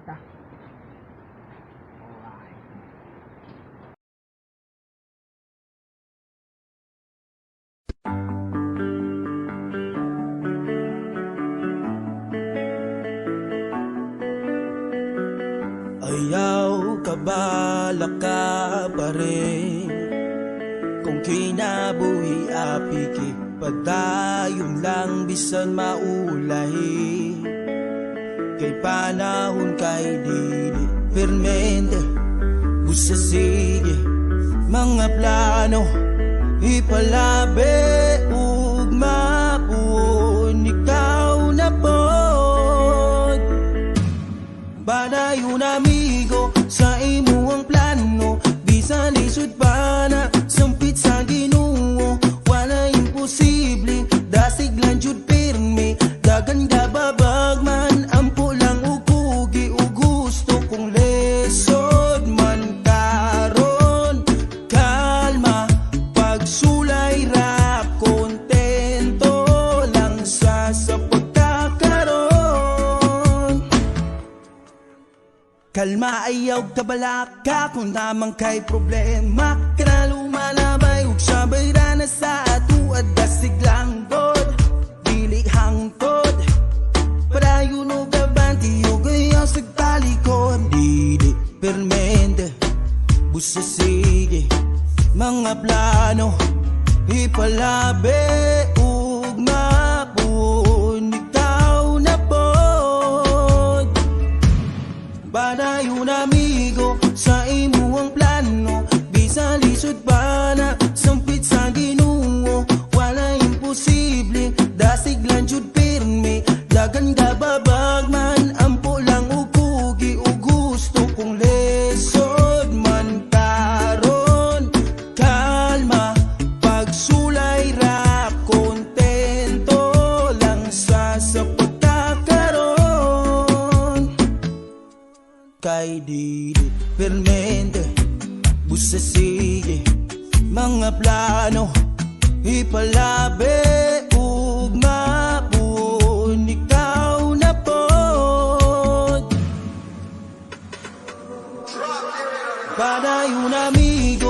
ta. Alright. Ayaw kabala ka pa rin kung kinabuhi apiki padayon lang bisan maulahi kay panahon kay dili permente busa sige mga plano ipalabi ug mapuon ikaw na pod badayon amigo sa imuang plano bisan lisod pa na sampit sa Ginoo wala imposible dasig lang jud pirmi dagan gababag man ampo lang ug kugi ug gusto kong lesod man karon kalma pagsulay rap kontento lang sa pagkakaroon kalma ayaw kabalaka kung namang kay problema kana lumalabay ug sabay ra na sa ato at dasig lang god dili hangtod padayon ug abanti ug ayaw sagtalikod dili permente busa sige mga plano ipalabi ug mapuon ikaw na pod badayon amigo sa imuang plano bisan lisod pa na sampit sa Ginoo wala imposible dasig lang jud pirmi dagan gababag man ampo lang ug kugi ug gusto kong lesod man karon kalma pagsulay rap kontento lang sa pagkakaroon kay dili permente busa sige mga plano ipalabi ug mapuon ikaw na pod padayon amigo